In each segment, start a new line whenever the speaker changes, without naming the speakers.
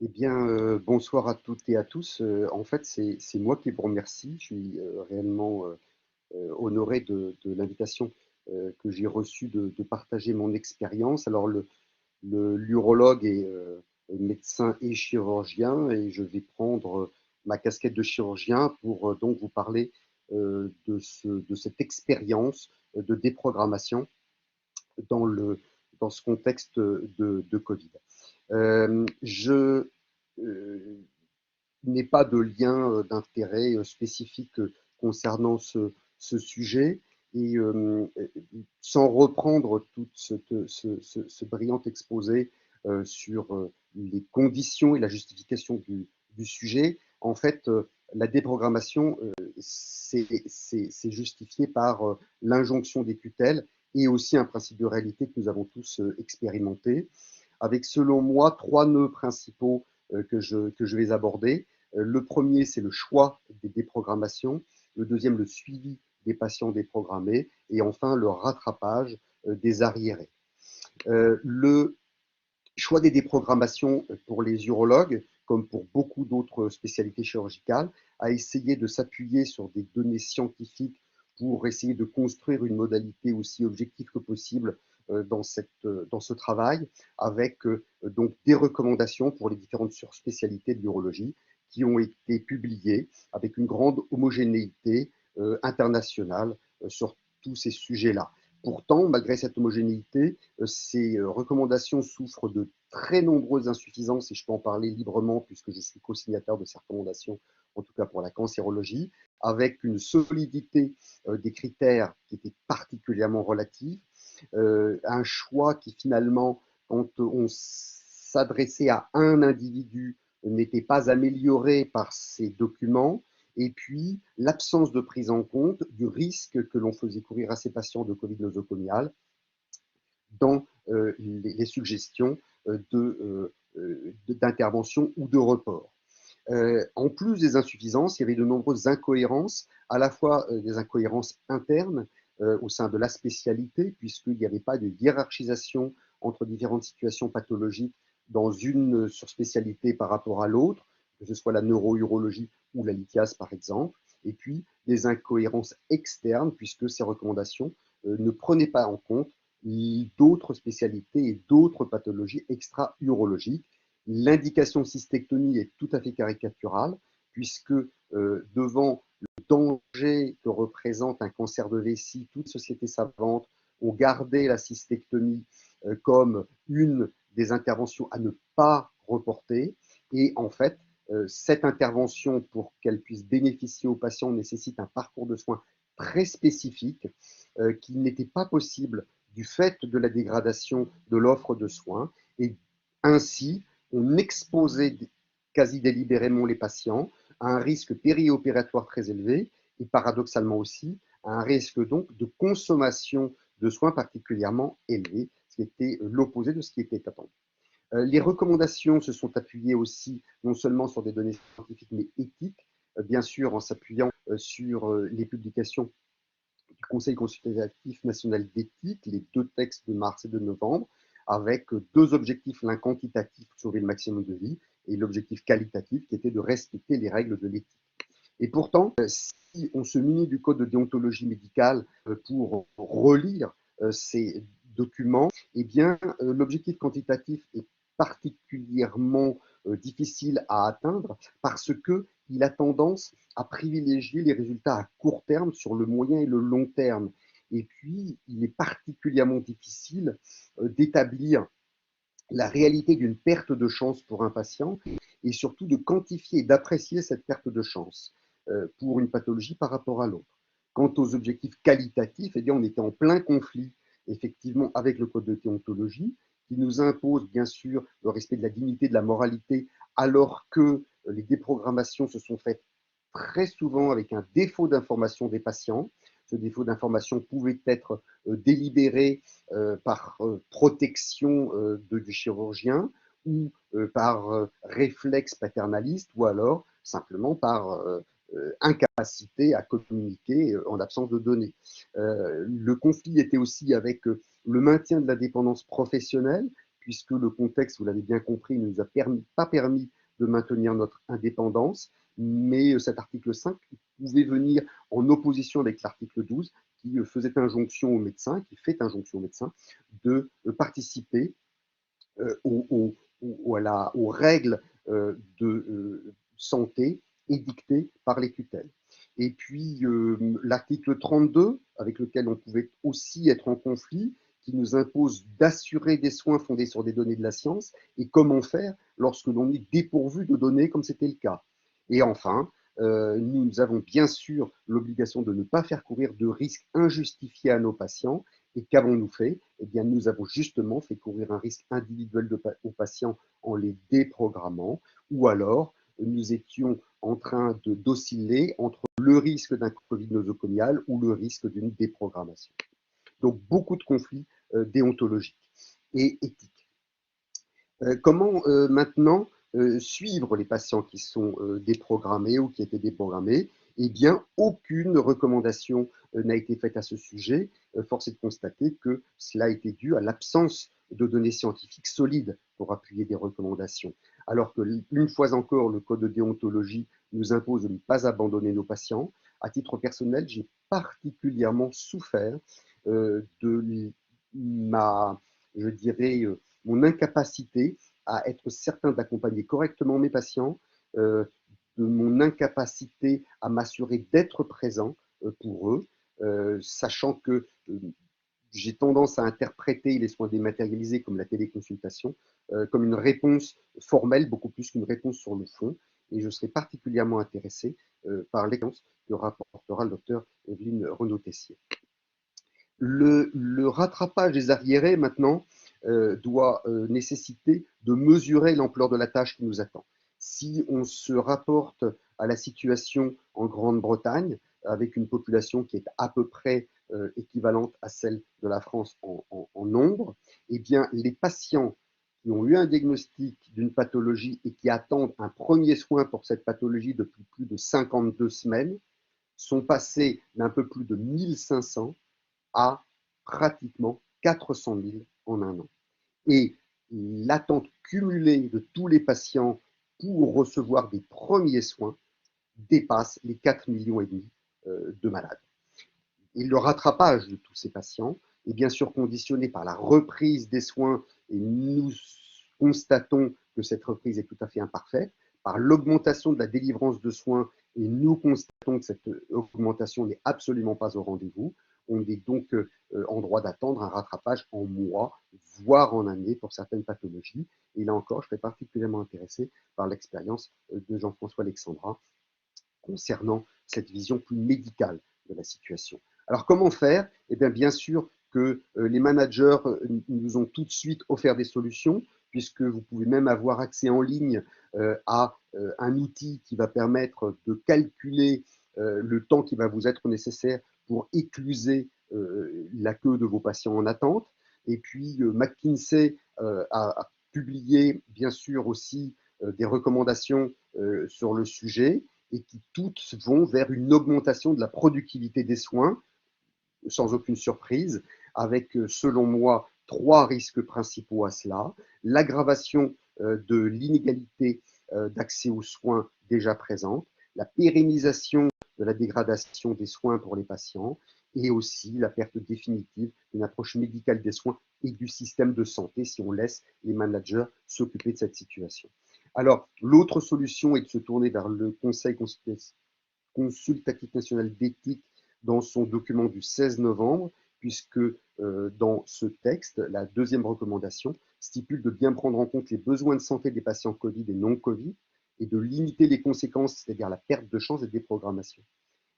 Eh bien, bonsoir à toutes et à tous. En fait, c'est moi qui vous remercie. Je suis réellement honoré de l'invitation que j'ai reçue de partager mon expérience. Alors, l'urologue est médecin et chirurgien, et je vais prendre ma casquette de chirurgien pour donc vous parler de cette expérience de déprogrammation dans dans ce contexte de Covid. Je n'ai pas de lien d'intérêt spécifique concernant ce sujet. Et sans reprendre tout ce brillant exposé sur les conditions et la justification du sujet, en fait, la déprogrammation, c'est justifié par l'injonction des tutelles et aussi un principe de réalité que nous avons tous expérimenté, avec, selon moi, trois nœuds principaux que je vais aborder. Le premier, c'est le choix des déprogrammations. Le deuxième, le suivi des patients déprogrammés. Et enfin, le rattrapage des arriérés. Le choix des déprogrammations pour les urologues, comme pour beaucoup d'autres spécialités chirurgicales, a essayé de s'appuyer sur des données scientifiques pour essayer de construire une modalité aussi objective que possible dans ce travail, avec donc des recommandations pour les différentes surspécialités de l'urologie qui ont été publiées avec une grande homogénéité internationale sur tous ces sujets-là. Pourtant, malgré cette homogénéité, ces recommandations souffrent de très nombreuses insuffisances, et je peux en parler librement puisque je suis co-signataire de ces recommandations, en tout cas pour la cancérologie, avec une solidité des critères qui était particulièrement relative, un choix qui finalement, quand on s'adressait à un individu, n'était pas amélioré par ces documents, et puis l'absence de prise en compte du risque que l'on faisait courir à ces patients de Covid nosocomial dans les suggestions d'intervention ou de report. En plus des insuffisances, il y avait de nombreuses incohérences, à la fois des incohérences internes au sein de la spécialité, puisqu'il n'y avait pas de hiérarchisation entre différentes situations pathologiques dans une surspécialité par rapport à l'autre, que ce soit la neurourologie ou la lithiase par exemple, et puis des incohérences externes, puisque ces recommandations ne prenaient pas en compte d'autres spécialités et d'autres pathologies extra-urologiques. L'indication de cystectomie est tout à fait caricaturale, puisque devant le danger que représente un cancer de vessie, toute société savante ont gardé la cystectomie comme une des interventions à ne pas reporter. Et en fait, cette intervention, pour qu'elle puisse bénéficier aux patients, nécessite un parcours de soins très spécifique qui n'était pas possible du fait de la dégradation de l'offre de soins. Et ainsi, on exposait quasi délibérément les patients à un risque périopératoire très élevé et paradoxalement aussi à un risque donc de consommation de soins particulièrement élevé, ce qui était l'opposé de ce qui était attendu. Les recommandations se sont appuyées aussi non seulement sur des données scientifiques mais éthiques, bien sûr en s'appuyant sur les publications du Conseil consultatif national d'éthique, les deux textes de mars et de novembre, avec deux objectifs, l'un quantitatif, sauver le maximum de vie, et l'objectif qualitatif, qui était de respecter les règles de l'éthique. Et pourtant, si on se munit du code de déontologie médicale pour relire ces documents, eh bien, l'objectif quantitatif est particulièrement difficile à atteindre parce qu'il a tendance à privilégier les résultats à court terme sur le moyen et le long terme. Et puis, il est particulièrement difficile d'établir la réalité d'une perte de chance pour un patient et surtout de quantifier et d'apprécier cette perte de chance pour une pathologie par rapport à l'autre. Quant aux objectifs qualitatifs, eh bien, on était en plein conflit effectivement avec le code de déontologie qui nous impose bien sûr le respect de la dignité, de la moralité, alors que les déprogrammations se sont faites très souvent avec un défaut d'information des patients. Ce défaut d'information pouvait être délibéré par protection du chirurgien ou par réflexe paternaliste ou alors simplement par incapacité à communiquer en absence de données. Le conflit était aussi avec le maintien de la dépendance professionnelle, puisque le contexte, vous l'avez bien compris, ne nous a pas permis de maintenir notre indépendance, mais cet article 5 pouvait venir en opposition avec l'article 12 qui faisait injonction aux médecins, qui fait injonction aux médecins, de participer aux règles de santé édictées par les tutelles. Et puis l'article 32, avec lequel on pouvait aussi être en conflit, qui nous impose d'assurer des soins fondés sur des données de la science, et comment faire lorsque l'on est dépourvu de données, comme c'était le cas. Et enfin, nous avons bien sûr l'obligation de ne pas faire courir de risques injustifiés à nos patients. Et qu'avons-nous fait? Eh bien, nous avons justement fait courir un risque individuel aux patients en les déprogrammant, ou alors nous étions en train d'osciller entre le risque d'un Covid nosocomial ou le risque d'une déprogrammation. Donc, beaucoup de conflits déontologiques et éthiques. Comment maintenant suivre les patients qui sont déprogrammés ou qui étaient déprogrammés? Eh bien, aucune recommandation n'a été faite à ce sujet. Force est de constater que cela a été dû à l'absence de données scientifiques solides pour appuyer des recommandations. Alors que, une fois encore, le code de déontologie nous impose de ne pas abandonner nos patients. À titre personnel, j'ai particulièrement souffert de je dirais, mon incapacité à être certain d'accompagner correctement mes patients, de mon incapacité à m'assurer d'être présent pour eux, sachant que j'ai tendance à interpréter les soins dématérialisés comme la téléconsultation, comme une réponse formelle beaucoup plus qu'une réponse sur le fond. Et je serai particulièrement intéressé par l'expérience que rapportera le docteur Evelyne Renaud-Tessier. Le rattrapage des arriérés, maintenant, doit nécessiter de mesurer l'ampleur de la tâche qui nous attend. Si on se rapporte à la situation en Grande-Bretagne, avec une population qui est à peu près équivalente à celle de la France en nombre, eh bien, les patients qui ont eu un diagnostic d'une pathologie et qui attendent un premier soin pour cette pathologie depuis plus de 52 semaines sont passés d'un peu plus de 1500 à pratiquement 400 000 en un an. Et l'attente cumulée de tous les patients pour recevoir des premiers soins dépasse les 4,5 millions de malades. Et le rattrapage de tous ces patients est bien sûr conditionné par la reprise des soins, et nous constatons que cette reprise est tout à fait imparfaite, par l'augmentation de la délivrance de soins, et nous constatons que cette augmentation n'est absolument pas au rendez-vous. On est donc en droit d'attendre un rattrapage en mois, voire en années pour certaines pathologies. Et là encore, je serais particulièrement intéressé par l'expérience de Jean-François Alexandra concernant cette vision plus médicale de la situation. Alors comment faire? Eh bien sûr que les managers nous ont tout de suite offert des solutions, puisque vous pouvez même avoir accès en ligne à un outil qui va permettre de calculer le temps qui va vous être nécessaire pour écluser la queue de vos patients en attente. Et puis McKinsey a publié bien sûr aussi des recommandations sur le sujet, et qui toutes vont vers une augmentation de la productivité des soins, sans aucune surprise, avec, selon moi, 3 risques principaux à cela. L'aggravation de l'inégalité d'accès aux soins déjà présente, la pérennisation de la dégradation des soins pour les patients, et aussi la perte définitive d'une approche médicale des soins et du système de santé si on laisse les managers s'occuper de cette situation. Alors, l'autre solution est de se tourner vers le Conseil consultatif national d'éthique dans son document du 16 novembre, puisque dans ce texte, la deuxième recommandation stipule de bien prendre en compte les besoins de santé des patients Covid et non Covid, et de limiter les conséquences, c'est-à-dire la perte de chance et déprogrammation.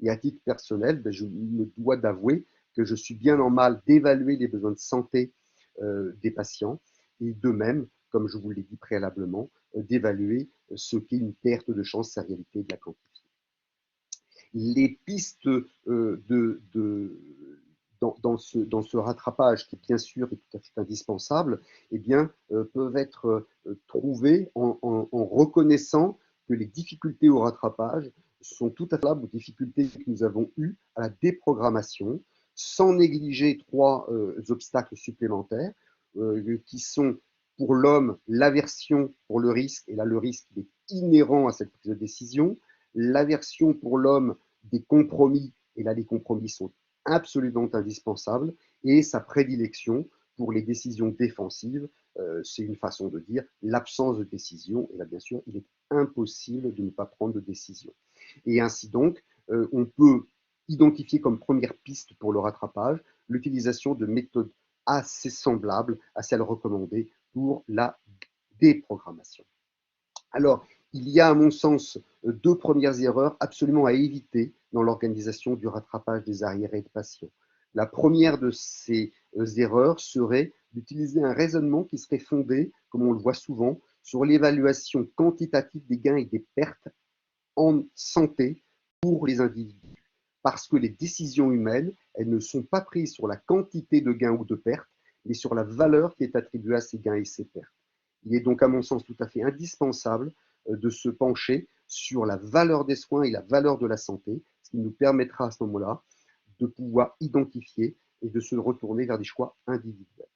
Et à titre personnel, je me dois d'avouer que je suis bien en mal d'évaluer les besoins de santé des patients, et de même, comme je vous l'ai dit préalablement, d'évaluer ce qu'est une perte de chance, sa réalité, de la quantifier. Les pistes dans ce rattrapage, qui bien sûr est tout à fait indispensable, eh bien, peuvent être trouvées en reconnaissant que les difficultés au rattrapage sont tout à fait aux difficultés que nous avons eues à la déprogrammation, sans négliger 3 obstacles supplémentaires qui sont Pour l'homme, l'aversion pour le risque, et là le risque il est inhérent à cette prise de décision, l'aversion pour l'homme des compromis, et là les compromis sont absolument indispensables, et sa prédilection pour les décisions défensives, c'est une façon de dire l'absence de décision, et là bien sûr il est impossible de ne pas prendre de décision. Et ainsi donc, on peut identifier comme première piste pour le rattrapage l'utilisation de méthodes assez semblables à celles recommandées pour la déprogrammation. Alors, il y a à mon sens deux premières erreurs absolument à éviter dans l'organisation du rattrapage des arriérés de patients. La première de ces erreurs serait d'utiliser un raisonnement qui serait fondé, comme on le voit souvent, sur l'évaluation quantitative des gains et des pertes en santé pour les individus. Parce que les décisions humaines, elles ne sont pas prises sur la quantité de gains ou de pertes, mais sur la valeur qui est attribuée à ces gains et ces pertes. Il est donc, à mon sens, tout à fait indispensable de se pencher sur la valeur des soins et la valeur de la santé, ce qui nous permettra à ce moment-là de pouvoir identifier et de se retourner vers des choix individuels.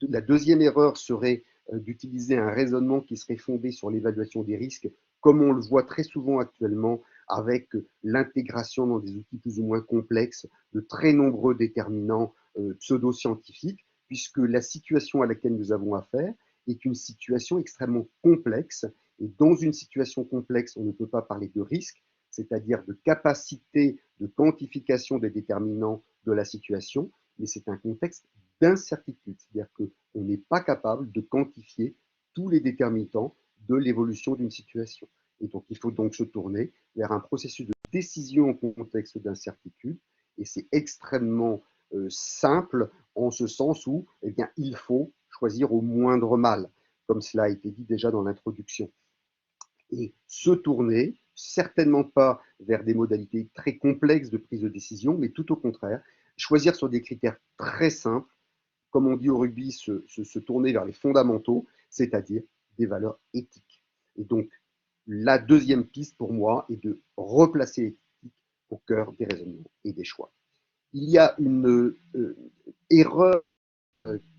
La deuxième erreur serait d'utiliser un raisonnement qui serait fondé sur l'évaluation des risques, comme on le voit très souvent actuellement avec l'intégration dans des outils plus ou moins complexes de très nombreux déterminants pseudo-scientifiques, puisque la situation à laquelle nous avons affaire est une situation extrêmement complexe. Et dans une situation complexe, on ne peut pas parler de risque, c'est-à-dire de capacité de quantification des déterminants de la situation, mais c'est un contexte d'incertitude, c'est-à-dire qu'on n'est pas capable de quantifier tous les déterminants de l'évolution d'une situation. Et donc, il faut donc se tourner vers un processus de décision en contexte d'incertitude, et c'est extrêmement simple en ce sens où eh bien, il faut choisir au moindre mal, comme cela a été dit déjà dans l'introduction. Et se tourner, certainement pas vers des modalités très complexes de prise de décision, mais tout au contraire, choisir sur des critères très simples, comme on dit au rugby, se tourner vers les fondamentaux, c'est-à-dire des valeurs éthiques. Et donc, la deuxième piste pour moi est de replacer l'éthique au cœur des raisonnements et des choix. Il y a une erreur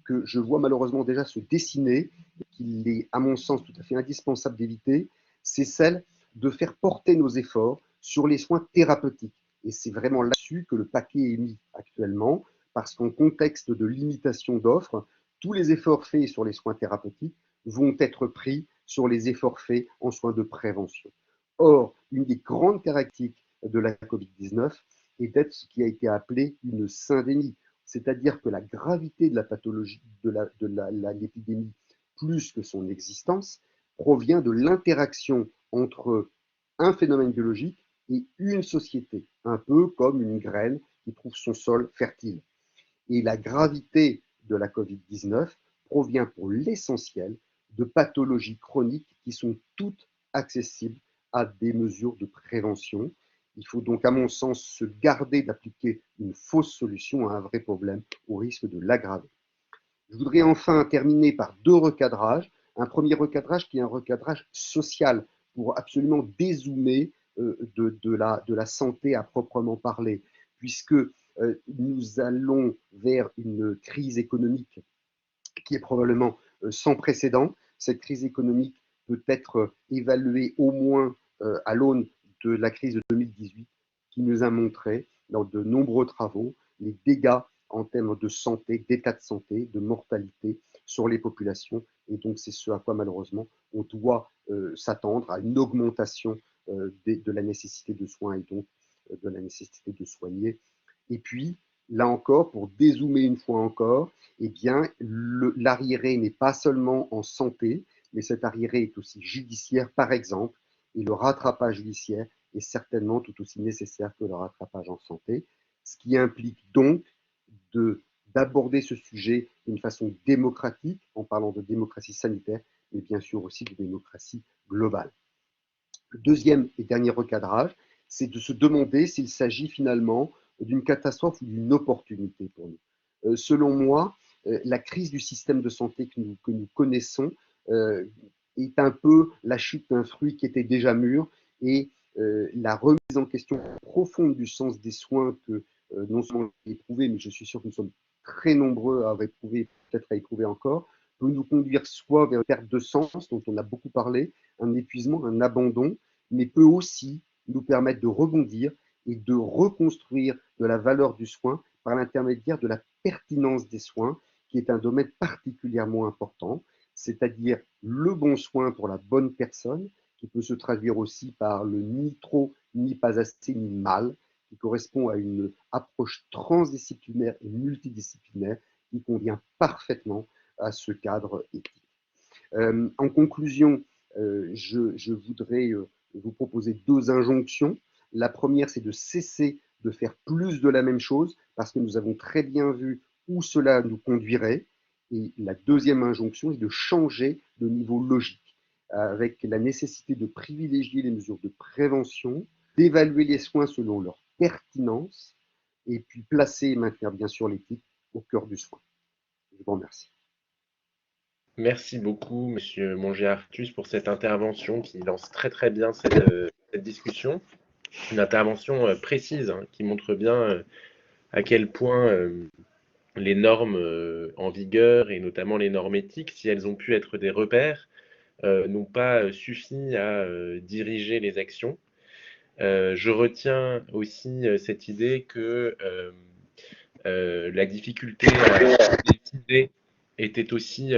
que je vois malheureusement déjà se dessiner, qu'il est à mon sens tout à fait indispensable d'éviter, c'est celle de faire porter nos efforts sur les soins thérapeutiques. Et c'est vraiment là-dessus que le paquet est mis actuellement, parce qu'en contexte de limitation d'offres, tous les efforts faits sur les soins thérapeutiques vont être pris sur les efforts faits en soins de prévention. Or, une des grandes caractéristiques de la Covid-19 est d'être ce qui a été appelé une syndémie, c'est-à-dire que la gravité de la pathologie de l'épidémie, plus que son existence, provient de l'interaction entre un phénomène biologique et une société, un peu comme une graine qui trouve son sol fertile. Et la gravité de la Covid-19 provient pour l'essentiel de pathologies chroniques qui sont toutes accessibles à des mesures de prévention. Il faut donc, à mon sens, se garder d'appliquer une fausse solution à un vrai problème au risque de l'aggraver. Je voudrais enfin terminer par deux recadrages. Un premier recadrage qui est un recadrage social pour absolument dézoomer de la santé à proprement parler, puisque nous allons vers une crise économique qui est probablement sans précédent. Cette crise économique peut être évaluée au moins à l'aune de la crise de 2018 qui nous a montré dans de nombreux travaux les dégâts en termes de santé, d'état de santé, de mortalité sur les populations. Et donc c'est ce à quoi malheureusement on doit s'attendre, à une augmentation de la nécessité de soins et donc de la nécessité de soigner. Et puis, là encore, pour dézoomer une fois encore, eh bien, l'arriéré n'est pas seulement en santé, mais cet arriéré est aussi judiciaire, par exemple, et le rattrapage judiciaire est certainement tout aussi nécessaire que le rattrapage en santé, ce qui implique donc d'aborder ce sujet d'une façon démocratique, en parlant de démocratie sanitaire, mais bien sûr aussi de démocratie globale. Le deuxième et dernier recadrage, c'est de se demander s'il s'agit finalement d'une catastrophe ou d'une opportunité pour nous. Selon moi, la crise du système de santé que nous connaissons est un peu la chute d'un fruit qui était déjà mûr et la remise en question profonde du sens des soins que non seulement j'ai éprouvé, mais je suis sûr que nous sommes très nombreux à avoir éprouvé, peut-être à éprouver encore, peut nous conduire soit vers une perte de sens, dont on a beaucoup parlé, un épuisement, un abandon, mais peut aussi nous permettre de rebondir et de reconstruire de la valeur du soin par l'intermédiaire de la pertinence des soins, qui est un domaine particulièrement important, c'est-à-dire le bon soin pour la bonne personne, qui peut se traduire aussi par le ni trop, ni pas assez, ni mal, qui correspond à une approche transdisciplinaire et multidisciplinaire qui convient parfaitement à ce cadre éthique. En conclusion, je voudrais vous proposer deux injonctions. La première, c'est de cesser de faire plus de la même chose, parce que nous avons très bien vu où cela nous conduirait. Et la deuxième injonction est de changer de niveau logique, avec la nécessité de privilégier les mesures de prévention, d'évaluer les soins selon leur pertinence, et puis placer et maintenir bien sûr l'éthique au cœur du soin. Je vous remercie.
Merci beaucoup, Monsieur Mongier-Artus, pour cette intervention qui lance très très bien cette discussion. Une intervention précise, hein, qui montre bien à quel point les normes en vigueur, et notamment les normes éthiques, si elles ont pu être des repères, n'ont pas suffi à diriger les actions. Je retiens aussi cette idée que la difficulté à décider était aussi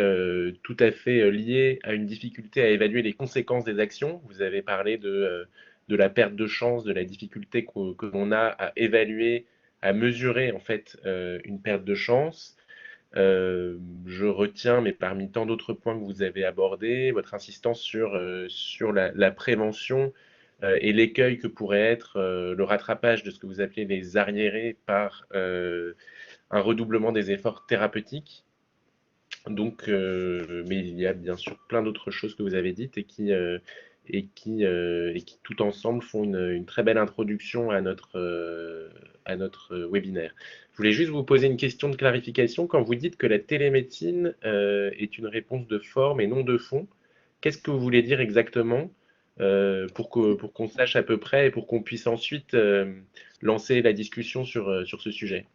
tout à fait liée à une difficulté à évaluer les conséquences des actions. Vous avez parlé de la perte de chance, de la difficulté que l'on a à évaluer, à mesurer en fait une perte de chance. Je retiens, mais parmi tant d'autres points que vous avez abordés, votre insistance sur la prévention et l'écueil que pourrait être le rattrapage de ce que vous appelez les arriérés par un redoublement des efforts thérapeutiques. Donc, mais il y a bien sûr plein d'autres choses que vous avez dites et qui tout ensemble font une très belle introduction à notre webinaire. Je voulais juste vous poser une question de clarification. Quand vous dites que la télémédecine est une réponse de forme et non de fond, qu'est-ce que vous voulez dire exactement pour qu'on sache à peu près et pour qu'on puisse ensuite lancer la discussion sur ce sujet?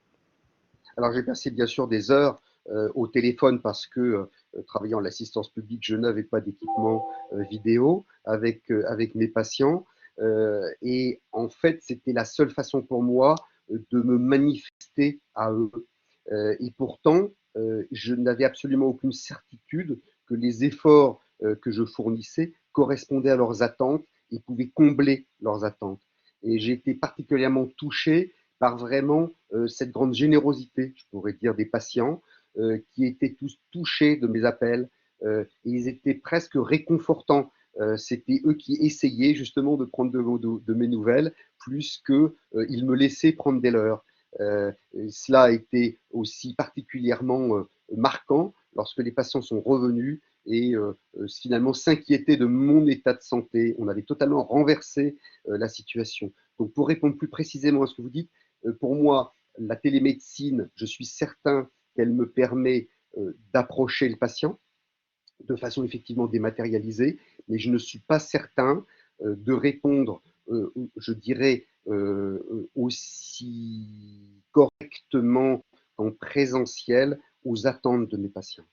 Alors j'ai passé bien sûr des heures au téléphone parce que travaillant à l'assistance publique, je n'avais pas d'équipement vidéo avec mes patients. Et en fait, c'était la seule façon pour moi de me manifester à eux. Et pourtant, je n'avais absolument aucune certitude que les efforts que je fournissais correspondaient à leurs attentes et pouvaient combler leurs attentes. Et j'ai été particulièrement touché par vraiment cette grande générosité, je pourrais dire, des patients qui étaient tous touchés de mes appels. Et ils étaient presque réconfortants. C'était eux qui essayaient justement de prendre de mes nouvelles, plus qu'ils me laissaient prendre des leurs. Cela a été aussi particulièrement marquant lorsque les patients sont revenus et finalement s'inquiétaient de mon état de santé. On avait totalement renversé la situation. Donc pour répondre plus précisément à ce que vous dites, pour moi, la télémédecine, je suis certain qu'elle me permet d'approcher le patient de façon effectivement dématérialisée, mais je ne suis pas certain de répondre, je dirais, aussi correctement en présentiel aux attentes de mes patients.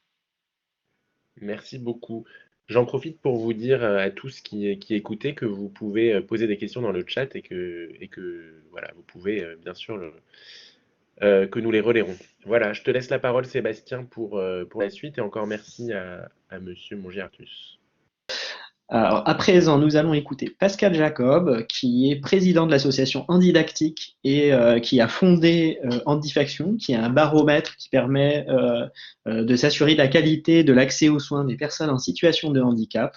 Merci beaucoup. J'en profite pour vous dire à tous qui écoutaient que vous pouvez poser des questions dans le chat et que voilà, vous pouvez bien sûr que nous les relayerons. Voilà, je te laisse la parole, Sébastien, pour la suite et encore merci à Monsieur Mongier-Artus.
Alors, à présent, nous allons écouter Pascal Jacob, qui est président de l'association Handidactique et qui a fondé Handifaction, qui est un baromètre qui permet de s'assurer de la qualité de l'accès aux soins des personnes en situation de handicap.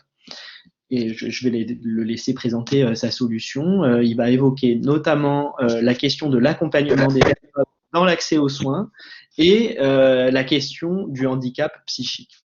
Et je vais le laisser présenter sa solution. Il va évoquer notamment la question de l'accompagnement des personnes dans l'accès aux soins et la question du handicap psychique.